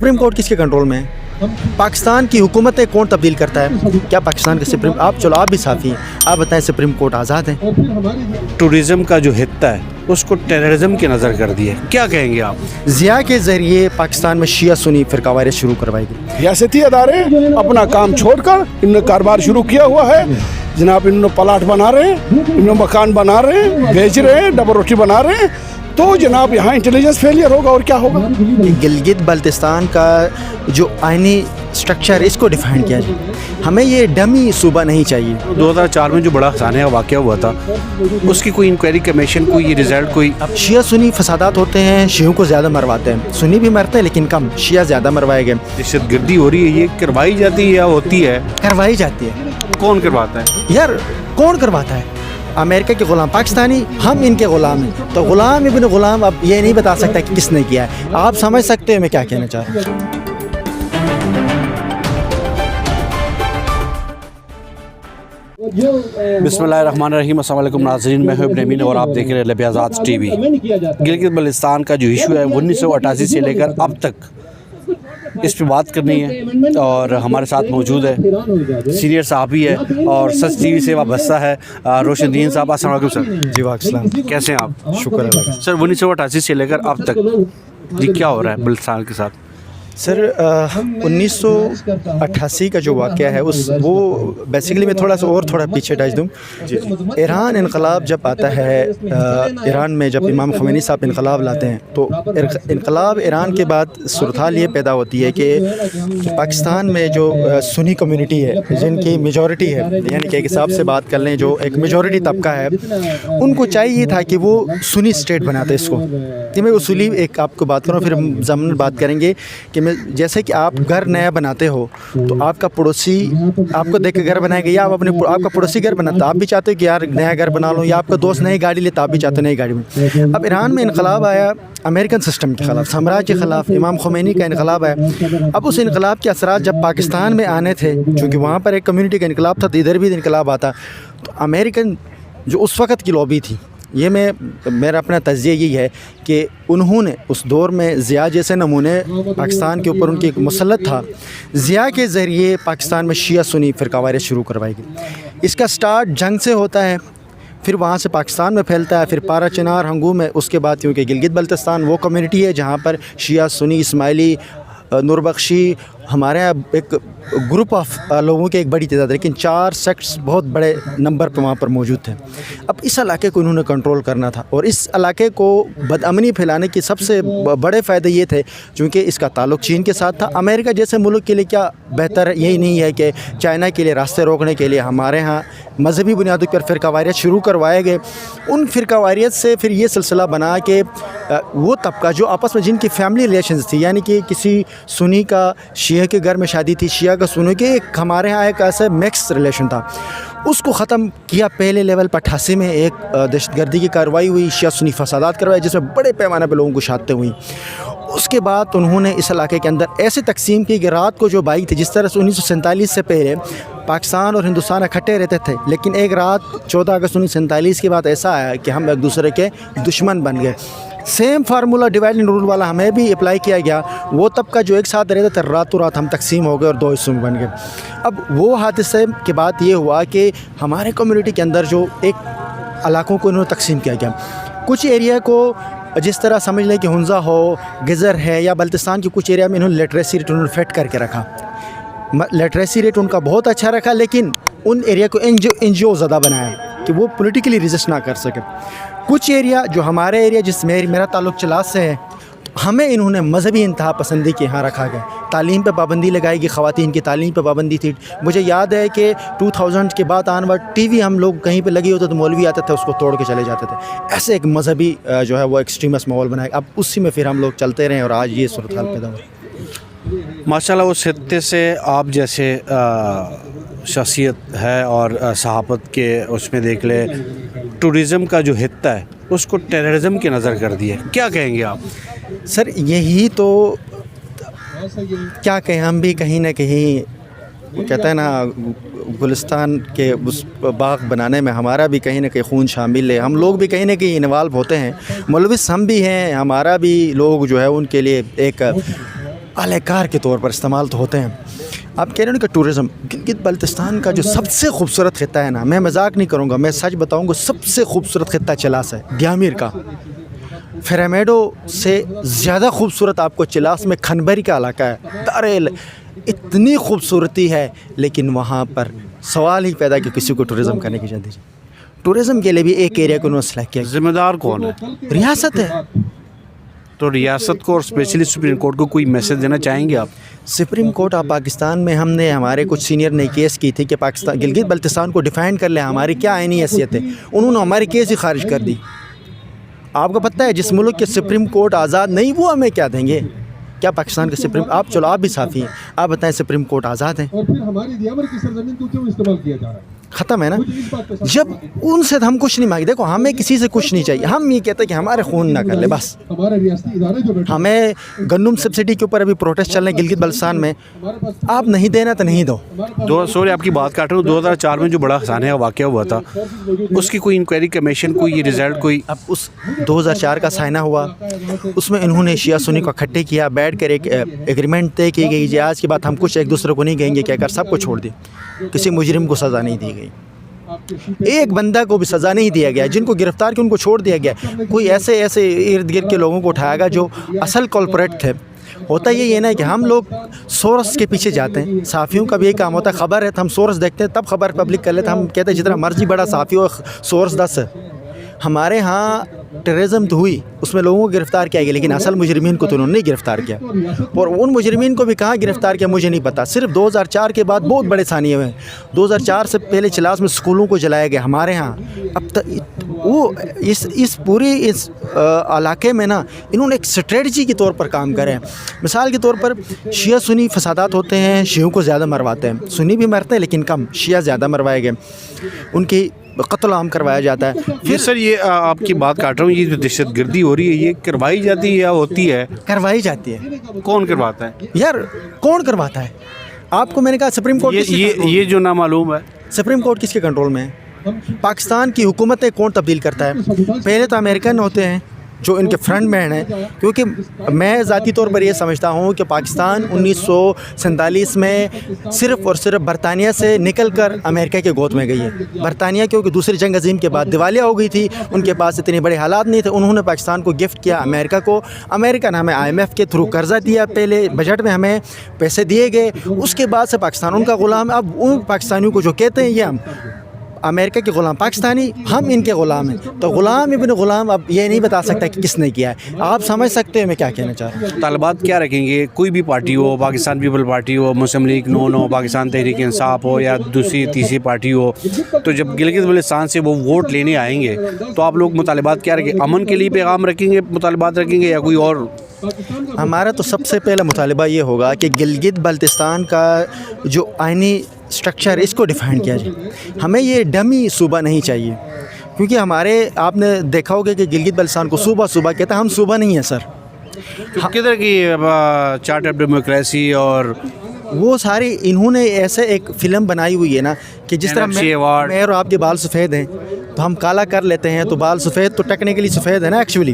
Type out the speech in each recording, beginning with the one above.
Supreme court किसके control में है? पाकिस्तान की हुकूमतें कौन तब्दील करता है? क्या पाकिस्तान के सुप्रीम आप भी साफ़ी हैं, आप बताएं सुप्रीम कोर्ट आज़ाद है? टूरिज़्म का जो हिस्सा है उसको टेररिज्म की नज़र कर दी है, क्या कहेंगे आप? ज़िया के ज़रिए पाकिस्तान में शिया सुन्नी फ़िरकावारियत शुरू करवाई गई। रियासती अदारे अपना काम छोड़कर इन्होंने कारोबार शुरू किया हुआ है जनाब। इन्होंने प्लाट बना रहे हैं, इन्होंने मकान बना रहे हैं, बेच रहे हैं, डबल रोटी बना रहे हैं, तो जनाब यहाँ इंटेलिजेंस फेलियर होगा और क्या होगा। गिलगित बल्तिस्तान का जो आइनी स्ट्रक्चर इसको डिफाइन किया जाए, हमें ये डमी सूबा नहीं चाहिए। 2004 में जो बड़ा हसाने का वाक़या हुआ था उसकी कोई इंक्वायरी कमीशन, कोई रिज़ल्ट, कोई? अब शिया सुन्नी फसादात होते हैं, शियों को ज़्यादा मरवाते हैं, सुन्नी भी मरते हैं लेकिन कम, शिया ज़्यादा मरवाए गए। दहशतगर्दी हो रही है, ये करवाई जाती है या होती है? करवाई जाती है। कौन करवाता है यार कौन करवाता है? अमेरिका के ग़ुलाम पाकिस्तानी, हम इनके ग़ुलाम हैं, तो ग़ुलाम इब्न ग़ुलाम अब ये नहीं बता सकता कि किसने किया है। आप समझ सकते हो मैं क्या कहना चाह रहा हूँ। बिस्मिल्लाहिर्रहमानिर्रहीम, अस्सलाम वालेकुम नाज़रीन, मैं हूं इब्न अमीन और आप देख रहे हैं लब आज़ाद टीवी। गिलगित बल्तिस्तान का जो इशू है 1988 से लेकर अब तक इस पर बात करनी है और हमारे साथ मौजूद है सीनियर साहबी है और सच टीवी से वाबस्ता है रोशनदीन साहब। अस्सलाम वालेकुम सर। जी वालेकुम, कैसे हैं आप? शुक्र है सर 1988 से लेकर अब तक जी क्या हो रहा है बल्तिस्तान के साथ? सर 1988 का जो वाक़या है वो बेसिकली मैं थोड़ा पीछे टच दूँ। ईरान इनकलाब जब आता है, ईरान में जब इमाम ख़मैनी साहब इनकलाब लाते हैं तो इनकलाब ईरान के बाद सूरत-हाल ये पैदा होती है कि पाकिस्तान में जो सुन्नी कम्युनिटी है जिनकी मेजॉरिटी है, यानी कि एक हिसाब से बात कर लें जो एक मेजॉरिटी तबका है, उनको चाहिए था कि वो सुन्नी स्टेट बनाते इसको। कि मैं उसूली एक आपको बात करूँ, फिर हम ज़मन बात करेंगे कि जैसे कि आप घर नया बनाते हो तो आपका पड़ोसी आपको देख के घर बनाएगा या आपका पड़ोसी घर बनाता, आप भी चाहते हो कि यार नया घर बना लो, या आपका दोस्त नई गाड़ी लेता, आप भी चाहते हो नई गाड़ी में। अब ईरान में इनकलाब आया अमेरिकन सिस्टम के ख़िलाफ़, साम्राज्य के ख़िलाफ़, इमाम ख़मैनी का इनकलाब आया। अब उस इनकलाब के असरात जब पाकिस्तान में आने थे, चूँकि वहाँ पर एक कम्यूनिटी का इनकलाब था तो इधर भी इनकलाब आता, तो अमेरिकन जो उस वक़्त की लॉबी थी, ये मेरा अपना तज़्ज़िया यही है कि उन्होंने उस दौर में ज़िया जैसे नमूने पाकिस्तान के ऊपर उनकी एक मुसल्लत था, ज़िया के ज़रिए पाकिस्तान में शिया सुन्नी फ़िरकावारियत शुरू करवाई गई। इसका स्टार्ट जंग से होता है, फिर वहाँ से पाकिस्तान में फैलता है, फिर पारा चिनार हंगू में, उसके बाद क्योंकि गिलगित बल्तिस्तान वो कम्युनिटी है जहाँ पर शिया सुन्नी इस्माइली नूरबख्शी हमारे यहाँ एक ग्रुप ऑफ लोगों की एक बड़ी तादाद है, लेकिन 4 सेक्ट्स बहुत बड़े नंबर पर वहाँ पर मौजूद थे। अब इस इलाके को उन्होंने कंट्रोल करना था और इस इलाके को बदअमनी फैलाने के सबसे बड़े फ़ायदे ये थे क्योंकि इसका ताल्लुक़ चीन के साथ था। अमेरिका जैसे मुल्क के लिए क्या बेहतर है? यही नहीं है कि चाइना के लिए रास्ते रोकने के लिए हमारे यहाँ मजहबी बुनियादों पर फ़िरकावारियत शुरू करवाए गए। उन फ़िरकावारियत से फिर ये सिलसिला बना कि वो तबका जो आपस में जिनकी फैमिली रिलेशंस थी, यानी कि किसी सुन्नी का शिया के घर में शादी थी, शिया का सुन्नी के, एक हमारे यहाँ एक ऐसा मिक्स रिलेशन था, उसको ख़त्म किया। पहले लेवल पर 88 में एक दहशतगर्दी की कार्रवाई हुई, शिया सुन्नी फसादात करवाए जिसमें बड़े पैमाने पर लोगों को शहादतें हुई। उसके बाद उन्होंने इस इलाके के अंदर ऐसे तकसीम की कि रात को जो बाई थी, जिस तरह से 1947 से पहले पाकिस्तान और हिंदुस्तान इकट्ठे रहते थे, लेकिन एक रात 14 अगस्त 1947 के बाद ऐसा आया कि हम एक दूसरे के दुश्मन बन गए। Same formula divide and rule वाला हमें भी अप्लाई किया गया। वो तबका जो एक साथ रहता था, रातों रात हम तकसीम हो गए और 2 हिस्सों में बन गए। अब वो हादसे के बाद ये हुआ कि हमारे कम्युनिटी के अंदर जो एक इलाकों को इन्होंने तकसीम किया गया, कुछ एरिया को जिस तरह समझ लें कि हुंजा हो, गज़र है, या बल्तिस्तान के कुछ एरिया में इन्होंने लिटरेसी रेट उन्होंने फिट करके रखा। लिटरेसी रेट उनका बहुत अच्छा रखा, लेकिन उन एरिया को NGO ज़्यादा बनाया कि वो पॉलिटिकली रेजिस्ट ना कर सके। कुछ एरिया जो हमारे एरिया जिसमें मेरा ताल्लुक़ चलास से है, हमें इन्होंने मजहबी इंतहा पसंदी के यहाँ रखा गया। तालीम पे पाबंदी लगाई गई, ख़वातीन की तालीम पे पाबंदी थी। मुझे याद है कि 2000 के बाद आनवर्ड टीवी हम लोग कहीं पे लगी होते तो मौलवी आते थे, उसको तोड़ के चले जाते थे। ऐसे एक मजहबी जो है वो एक्सट्रीमिस्ट माहौल बनाया। अब उसी में फिर हम लोग चलते रहे और आज ये सूरत हाल पैदा हुई। माशाल्लाह उस हिस्से से आप जैसे शख्सियत है और सहाफ़त के उसमें देख ले, टूरिज़म का जो हिस्सा है उसको टेररिज्म की नज़र कर दी है, क्या कहेंगे आप? सर यही तो क्या कहें, हम भी कहीं ना कहीं कहते हैं ना गुलिस्तान के उस बाग बनाने में हमारा भी कहीं ना कहीं खून शामिल है। हम लोग भी कहीं ना कहीं इन्वॉल्व होते हैं, मौलवी हम भी हैं, हमारा भी लोग जो है उनके लिए एक اہلکار کے طور پر استعمال تو ہوتے ہیں. آپ کہہ رہے ہیں کہ ٹورزم گلگت بلتستان کا جو سب سے خوبصورت خطہ ہے نا, میں مذاق نہیں کروں گا, میں سچ بتاؤں گا, سب سے خوبصورت خطہ چلاس ہے, گیامیر کا. فیرامیڈو سے زیادہ خوبصورت آپ کو چلاس میں کھنبری کا علاقہ ہے, داریل, اتنی خوبصورتی ہے. لیکن وہاں پر سوال ہی پیدا کہ کسی کو ٹورزم کرنے کی اجازت دیجیے. ٹورزم کے لیے بھی ایک ایریا کو انہوں نے سلیکٹ کیا, ذمہ دار کون ہے؟ ریاست ہے. تو ریاست کو اور اسپیشلی سپریم کورٹ کو کوئی میسج دینا چاہیں گے آپ؟ سپریم کورٹ آف پاکستان میں ہم نے, ہمارے کچھ سینئر نے کیس کی تھی کہ پاکستان گلگت بلتستان کو ڈیفائن کر لیں, ہماری کیا آئینی حیثیت ہے. انہوں نے ہماری کیس ہی خارج کر دی. آپ کو پتہ ہے جس ملک کے سپریم کورٹ آزاد نہیں, وہ ہمیں کیا دیں گے؟ کیا پاکستان کے سپریم, آپ چلو آپ بھی صافی ہیں, آپ بتائیں سپریم کورٹ آزاد ہیں؟ اور پھر ہماری دیامر کی سرزمین کو کیوں استعمال کیا جا رہا ہے؟ ختم ہے نا. جب ان سے ہم کچھ نہیں مانگے, دیکھو ہمیں کسی سے کچھ نہیں چاہیے, ہم یہ کہتے ہیں کہ ہمارے خون نہ کر لے بس. ہمارے ریاستی ادارے جو بیٹھے ہمیں گندم سبسڈی کے اوپر ابھی پروٹیسٹ چل رہے ہیں گلگت بلتستان میں, آپ نہیں دینا تو نہیں دو. سوری آپ کی بات کاٹ رہا ہوں, 2004 میں جو بڑا خزانے کا واقعہ ہوا تھا, اس کی کوئی انکوائری کمیشن, کوئی رزلٹ, کوئی؟ اب اس 2004 کا سائنہ ہوا, اس میں انہوں نے شیعہ سنی کو اکٹھے کیا, بیٹھ کر ایک ایگریمنٹ طے کی گئی, آج کے بعد ہم کچھ ایک دوسرے کو نہیں کہیں گے, کیا کر سب کو چھوڑ دیں. کسی مجرم کو سزا نہیں دی گئی, ایک بندہ کو بھی سزا نہیں دیا گیا. جن کو گرفتار کیا ان کو چھوڑ دیا گیا. کوئی ایسے ارد گرد کے لوگوں کو اٹھایا گا جو اصل کلپریٹ تھے. ہوتا یہ ہے نا کہ ہم لوگ سورس کے پیچھے جاتے ہیں, صحافیوں کا بھی یہی کام ہوتا ہے, خبر ہے تو ہم سورس دیکھتے ہیں, تب خبر پبلک کر لیتے ہیں. ہم کہتے ہیں جتنا مرضی بڑا صحافی ہو, سورس 10 ہے. ہمارے ہاں ٹیررزم تو ہوئی, اس میں لوگوں کو گرفتار کیا گیا, لیکن اصل مجرمین کو تو انہوں نے نہیں گرفتار کیا. اور ان مجرمین کو بھی کہاں گرفتار کیا مجھے نہیں پتا. صرف 2004 کے بعد بہت بڑے ثانیے ہوئے ہیں. 2004 سے پہلے چلاس میں سکولوں کو جلایا گیا ہمارے ہاں. اب تک وہ اس پوری اس علاقے میں نا انہوں نے ایک اسٹریٹجی کے طور پر کام کرے ہیں. مثال کے طور پر شیعہ سنی فسادات ہوتے ہیں, شیعوں کو زیادہ مرواتے ہیں, سنی بھی مرتے ہیں لیکن کم, شیعہ زیادہ مروائے گئے, ان کی قتل عام کروایا جاتا ہے. پھر سر یہ آپ کی بات کاٹ رہا ہوں, یہ جو دہشت گردی ہو رہی ہے یہ کروائی جاتی ہے یا ہوتی ہے؟ کروائی جاتی ہے. کون کرواتا ہے یار کون کرواتا ہے؟ آپ کو میں نے کہا سپریم کورٹ, یہ جو نامعلوم ہے, سپریم کورٹ کس کے کنٹرول میں ہے؟ پاکستان کی حکومتیں کون تبدیل کرتا ہے؟ پہلے تو امریکن ہوتے ہیں جو ان کے فرنٹ مین ہیں. کیونکہ میں ذاتی طور پر یہ سمجھتا ہوں کہ پاکستان 1947 میں صرف اور صرف برطانیہ سے نکل کر امریکہ کے گود میں گئی ہے. برطانیہ کیونکہ دوسری جنگ عظیم کے بعد دیوالیہ ہو گئی تھی, ان کے پاس اتنے بڑے حالات نہیں تھے, انہوں نے پاکستان کو گفٹ کیا امریکہ کو. امریکہ نے ہمیں IMF کے تھرو قرضہ دیا, پہلے بجٹ میں ہمیں پیسے دیے گئے, اس کے بعد سے پاکستان ان کا غلام ہے. اب ان پاکستانیوں کو جو کہتے ہیں یہ ہم امریکہ کے غلام پاکستانی, ہم ان کے غلام ہیں. تو غلام ابن غلام اب یہ نہیں بتا سکتا کہ کس نے کیا ہے. آپ سمجھ سکتے ہیں میں کیا کہنا چاہ رہا ہوں. طالبات کیا رکھیں گے؟ کوئی بھی پارٹی ہو, پاکستان پیپل پارٹی ہو, مسلم لیگ نون ہو, پاکستان تحریک انصاف ہو, یا دوسری تیسری پارٹی ہو, تو جب گلگت بلتستان سے وہ ووٹ لینے آئیں گے تو آپ لوگ مطالبات کیا رکھیں؟ امن کے لیے پیغام رکھیں گے, مطالبات رکھیں گے, یا کوئی اور؟ ہمارا تو سب سے پہلا مطالبہ یہ ہوگا کہ گلگت بلتستان کا جو آئینی اسٹرکچر اس کو ڈیفائن کیا جائے. ہمیں یہ ڈمی صوبہ نہیں چاہیے, کیونکہ ہمارے آپ نے دیکھا ہوگا کہ گلگت بلتستان کو صوبہ کہتا ہے, ہم صوبہ نہیں ہیں سر. کدھر کی چارٹ آف ڈیموکریسی اور وہ ساری انہوں نے ایسے ایک فلم بنائی ہوئی ہے نا کہ جس طرح میں اور آپ کے بال سفید ہیں تو ہم کالا کر لیتے ہیں, تو بال سفید تو ٹیکنیکلی سفید ہے نا. ایکچولی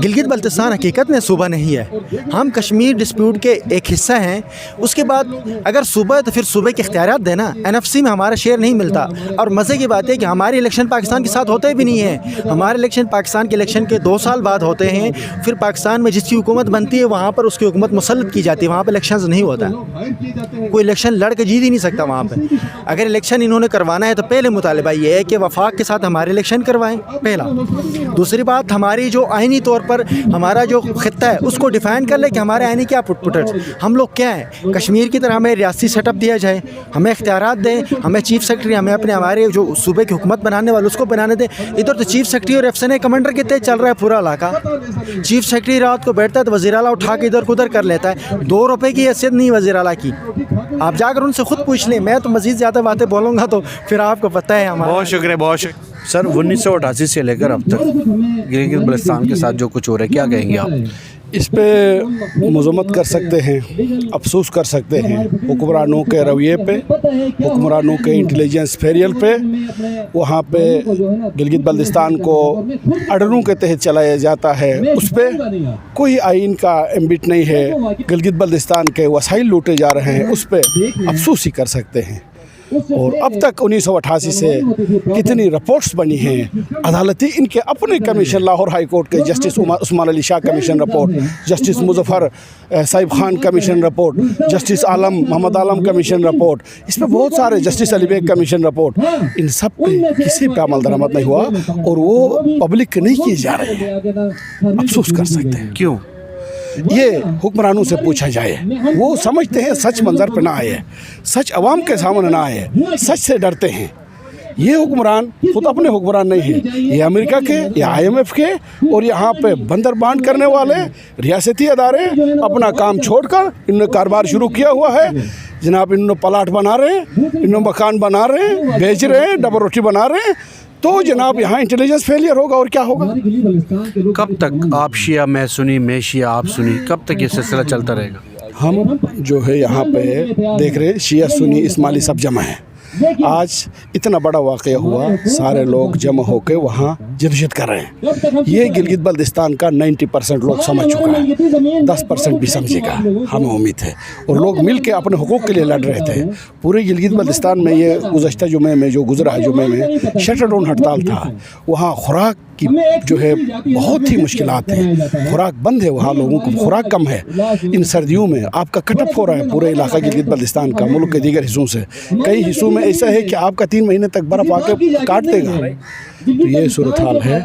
گلگت بلتستان حقیقت میں صوبہ نہیں ہے, ہم کشمیر ڈسپیوٹ کے ایک حصہ ہیں. اس کے بعد اگر صوبہ ہے تو پھر صوبے کے اختیارات دینا. NFC میں ہمارا شیئر نہیں ملتا. اور مزے کی بات ہے کہ ہمارے الیکشن پاکستان کے ساتھ ہوتے بھی نہیں ہیں. ہمارے الیکشن پاکستان کے الیکشن کے 2 سال بعد ہوتے ہیں. پھر پاکستان میں جس کی حکومت بنتی ہے وہاں پر اس کی حکومت مسلط کی جاتی ہے, وہاں پہ الیکشنز نہیں ہوتا ہے. کوئی الیکشن لڑ کے جیت ہی نہیں سکتا وہاں پہ. اگر الیکشن انہوں نے کروانا ہے تو پہلے مطالبہ یہ ہے کہ وفاق کے ساتھ ہمارے الیکشن کروائیں, پہلا. دوسری بات, ہماری جو آئینی طور پر ہمارا جو خطہ ہے اس کو ڈیفائن کر لے کہ ہمارے آئینی کیا پٹ ہم لوگ کیا ہیں. کشمیر کی طرح ہمیں ریاستی سیٹ اپ دیا جائے, ہمیں اختیارات دیں, ہمیں چیف سیکرٹری, ہمیں ہمارے جو صوبے کی حکومت بنانے والے اس کو بنانے دیں. ادھر تو چیف سیکرٹری اور FSN کمانڈر کے تحت چل رہا ہے پورا علاقہ. چیف سیکرٹری رات کو بیٹھتا ہے تو وزیر اعلیٰ اٹھا کے ادھر ادھر کر لیتا ہے. 2 روپے کی حیثیت نہیں وزیر اعلیٰ کی. آپ جا کر ان سے خود پوچھ لیں, میں تو مزید زیادہ باتیں بولوں گا تو پھر آپ کو پتہ ہے. بہت شکریہ, بہت شکریہ سر. 1988 سے لے کر اب تک گلگت بلتستان کے ساتھ جو کچھ ہو رہا ہے کیا کہیں گے آپ؟ इस पे मजम्मत कर सकते हैं, अफसोस कर सकते हैं हुक्मरानों के रवैये पे, हुक्मरानों के इंटेलिजेंस फेरियल पे। वहाँ पे गिलगित बल्तिस्तान को अडरों के तहत चलाया जाता है, उस पर कोई आइन का एम्बिट नहीं है। गिलगित बल्तिस्तान के वसाइल लूटे जा रहे हैं, उस पर अफसोस ही कर सकते हैं। और अब तक 1988 से कितनी रिपोर्ट्स बनी हैं अदालती, इनके अपने कमीशन, लाहौर हाई कोर्ट के justice Usman Ali Shah commission report, justice Muzaffar Sahib Khan commission report, justice Mohammad Alam commission report, इस पर बहुत सारे, justice Ali Baig commission report, इन सब पे किसी पे अमल दरामद नहीं हुआ और वो पब्लिक नहीं किए जा रहे हैं। अफसोस कर सकते हैं। क्यों? ये हुक्मरानों से पूछा जाए, वो समझते हैं सच मंजर पे ना आए, सच अवाम के सामने ना आए, सच से डरते हैं। ये हुक्मरान खुद अपने हुक्मरान नहीं है, ये अमेरिका के, ये IMF के और यहाँ पे बंदर बांट करने वाले रियासती अदारे अपना काम छोड़कर इन्होंने कारोबार शुरू किया हुआ है। जनाब इन्होंने प्लाट बना रहे हैं, इन्होंने मकान बना रहे हैं, बेच रहे हैं, डबल रोटी बना रहे हैं, तो जनाब यहाँ इंटेलिजेंस फेलियर होगा और क्या होगा। कब तक आप शिया मैं सुनी, मैं शिया आप सुनी, कब तक ये सिलसिला चलता रहेगा? हम जो है यहाँ पे देख रहे हैं शिया सुन्नी इस्माइली सब जमा है। आज इतना बड़ा वाक़या हुआ, सारे लोग जमा होकर वहाँ जदोजहद कर रहे हैं। ये गिलगित बल्तिस्तान का 90% लोग समझ चुका है, 10% भी समझेगा, हमें उम्मीद है। और लोग मिल के अपने हुकूक के लिए लड़ रहे थे। पूरे गिलगित बल्तिस्तान में ये गुज़श्ता जुमे में जो गुजरा, जुमे में शटर डाउन हड़ताल था, वहाँ खुराक की जो है बहुत ही मुश्किलात हैं, खुराक बंद है, वहाँ लोगों को खुराक कम है। इन सर्दियों में आपका कटअप हो रहा है पूरे इलाका गिलगित बल्तिस्तान का, मुल्क के दीगर हिस्सों से। कई हिस्सों में ऐसा है कि आपका 3 महीने तक बर्फ़ आके काट देगा। तो ये सूरत हाल है।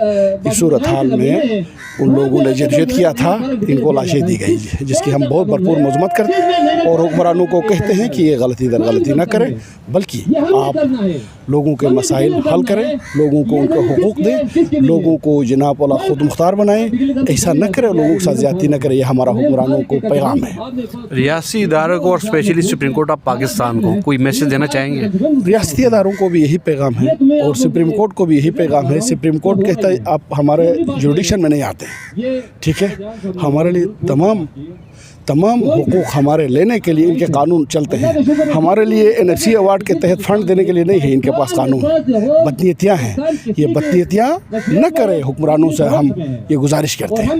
इस सूरत हाल में उन लोगों ने जदोजहद किया था, इनको लाशें दी गई, जिसकी हम बहुत भरपूर मजम्मत करते हैं और हुक्मरानों को कहते हैं कि ये गलती दर गलती ना करें, बल्कि आप लोगों के मसाइल हल करें, लोगों को उनके हुकूक दें, लोगों को जनाब वाला खुद मुख्तार बनाएं, ऐसा न करें, लोगों के साथ ज़्यादती न करें। यह हमारा हुक्मरानों को पैगाम है। रियासी इदारों को और specially supreme court of Pakistan को कोई मैसेज देना चाहेंगे? रियासती इदारों को भी यही पैगाम है और सुप्रीम कोर्ट को भी यही पैगाम है। सुप्रीम कोर्ट कहता है आप हमारे जुडिशन में नहीं आते, ठीक है, हमारे लिए तमाम हुकूक हमारे लेने के लिए इनके कानून चलते हैं। हमारे लिए NFC अवार्ड के तहत फंड देने के लिए नहीं है इनके पास कानून। बदनीयतियाँ हैं, ये बदनीयतियाँ न करें, हुक्मरानों से हम ये गुजारिश करते हैं,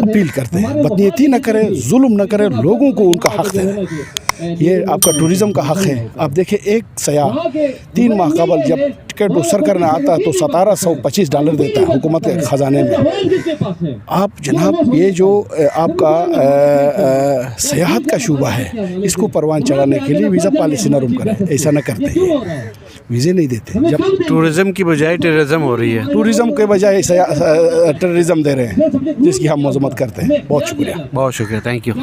अपील करते हैं, बदनीयती न करें, जुल्म न करें, लोगों को उनका हक़ दें। ये आपका टूरिज़म का हक़ है। आप देखिए, एक सयाह 3 माह कबल जब टिकट सर करने आता है तो $1725 देता है हुकूमत के ख़जाने में। आप जनाब ये जो आपका सयाहत का शुबा है, इसको परवान चढ़ाने के लिए वीज़ा पॉलिसी नरम करें, ऐसा न करते हैं, वीज़े नहीं देते। जब टूरिज़म की बजाय टेररिज्म हो रही है, टूरिज़म के बजाय टेररिज्म दे रहे हैं, जिसकी हम मजम्मत करते हैं। बहुत शुक्रिया, बहुत शुक्रिया, थैंक यू।